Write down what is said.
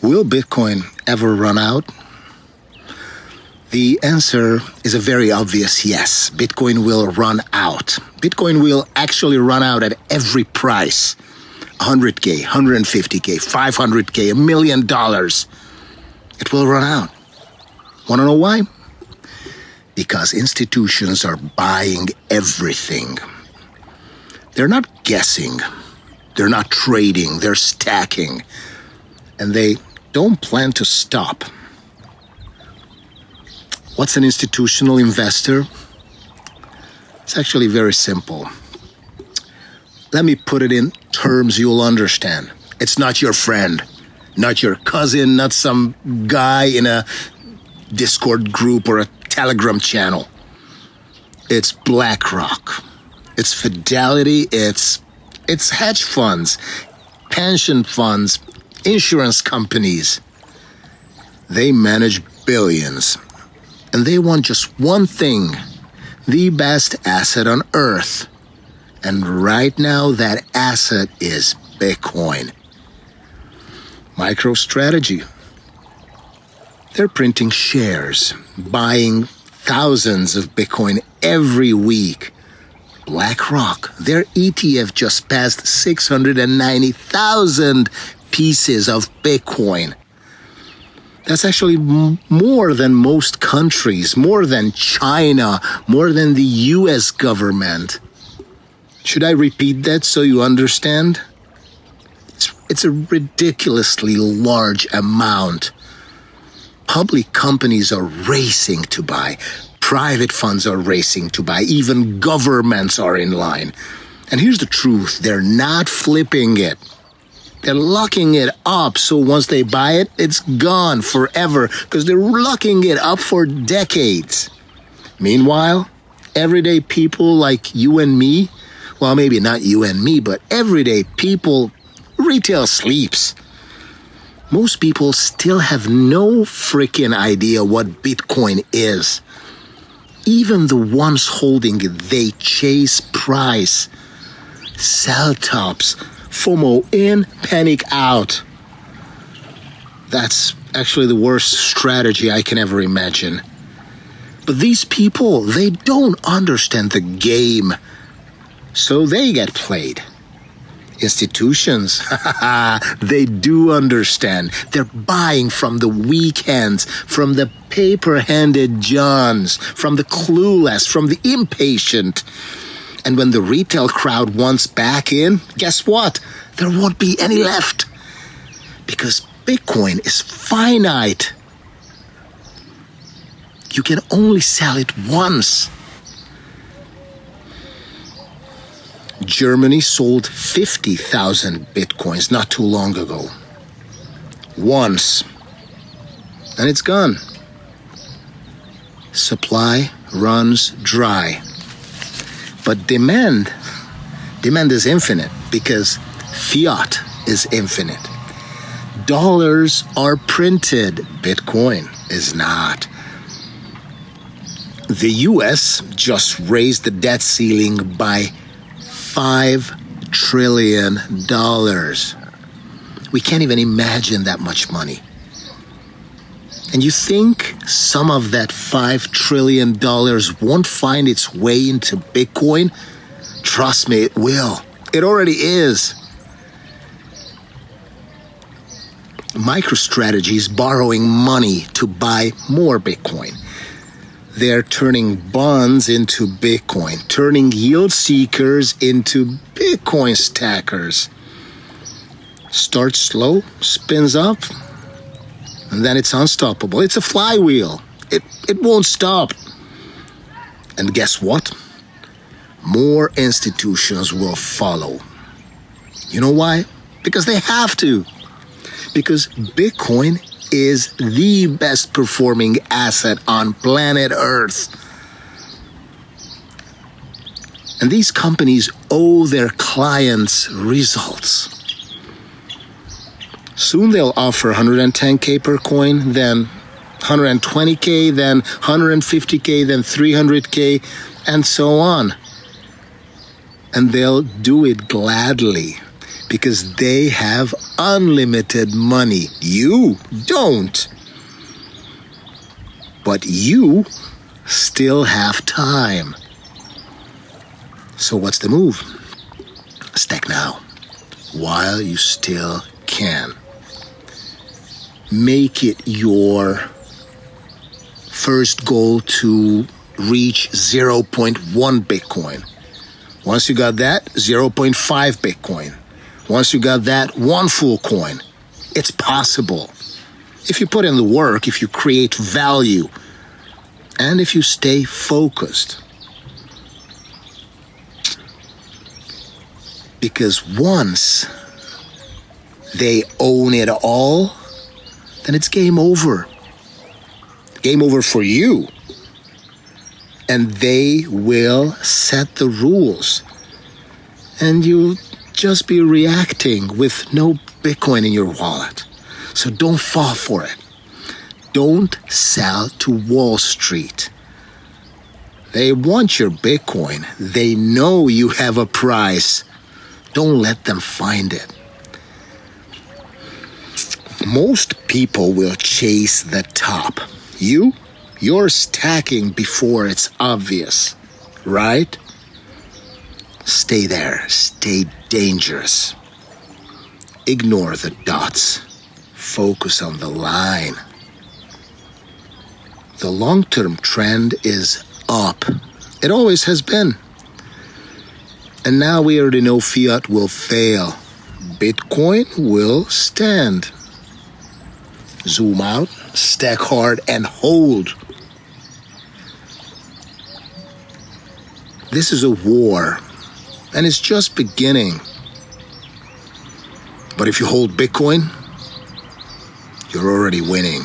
Will Bitcoin ever run out? The answer is a very obvious yes. Bitcoin will run out. Bitcoin will actually run out at every price. 100K, 150K, 500K, $1 million. It will run out. Want to know why? Because institutions are buying everything. They're not guessing. They're not trading. They're stacking. And they don't plan to stop. What's an institutional investor? It's actually very simple. Let me put it in terms you'll understand. It's not your friend, not your cousin, not some guy in a Discord group or a Telegram channel. It's BlackRock. It's Fidelity. It's hedge funds, pension funds, insurance companies. They manage billions. And they want just one thing, the best asset on earth. And right now, that asset is Bitcoin. MicroStrategy. They're printing shares, buying thousands of Bitcoin every week. BlackRock, their ETF just passed 690,000 pieces of Bitcoin. That's actually more than most countries, more than China, more than the US government. Should I repeat that so you understand? It's a ridiculously large amount. Public companies are racing to buy. Private funds are racing to buy. Even governments are in line. And here's the truth. They're not flipping it. They're locking it up, so once they buy it, it's gone forever, because they're locking it up for decades. Meanwhile, everyday people like you and me, well, maybe not you and me, but everyday people, retail sleeps. Most people still have no freaking idea what Bitcoin is. Even the ones holding it, they chase price, sell tops, FOMO in, panic out. That's actually the worst strategy I can ever imagine. But these people, they don't understand the game, so they get played. Institutions, they do understand. They're buying from the weak hands, from the paper-handed Johns, from the clueless, from the impatient. And when the retail crowd wants back in, guess what? There won't be any left. Because Bitcoin is finite. You can only sell it once. Germany sold 50,000 Bitcoins not too long ago. Once. And it's gone. Supply runs dry. But demand is infinite because fiat is infinite. Dollars are printed. Bitcoin is not. The US just raised the debt ceiling by $5 trillion. We can't even imagine that much money. And you think some of that $5 trillion won't find its way into Bitcoin? Trust me, it will. It already is. MicroStrategy is borrowing money to buy more Bitcoin. They're turning bonds into Bitcoin, turning yield seekers into Bitcoin stackers. Starts slow, spins up, and then it's unstoppable. It's a flywheel. It won't stop. And guess what? More institutions will follow. You know why? Because they have to. Because Bitcoin is the best performing asset on planet Earth. And these companies owe their clients results. Soon they'll offer 110K per coin, then 120K, then 150K, then 300K, and so on. And they'll do it gladly because they have unlimited money. You don't. But you still have time. So what's the move? Stack now, while you still can. Make it your first goal to reach 0.1 Bitcoin. Once you got that, 0.5 Bitcoin. Once you got that, one full coin. It's possible. If you put in the work, if you create value, and if you stay focused. Because once they own it all, then it's game over. Game over for you. And they will set the rules. And you'll just be reacting with no Bitcoin in your wallet. So don't fall for it. Don't sell to Wall Street. They want your Bitcoin. They know you have a price. Don't let them find it. Most people will chase the top. You're stacking before it's obvious, right? Stay there. Stay dangerous. Ignore the dots. Focus on the line. The long-term trend is up. It always has been. And now we already know fiat will fail. Bitcoin will stand. Zoom out, stack hard, and hold. This is a war, and it's just beginning. But if you hold Bitcoin, you're already winning.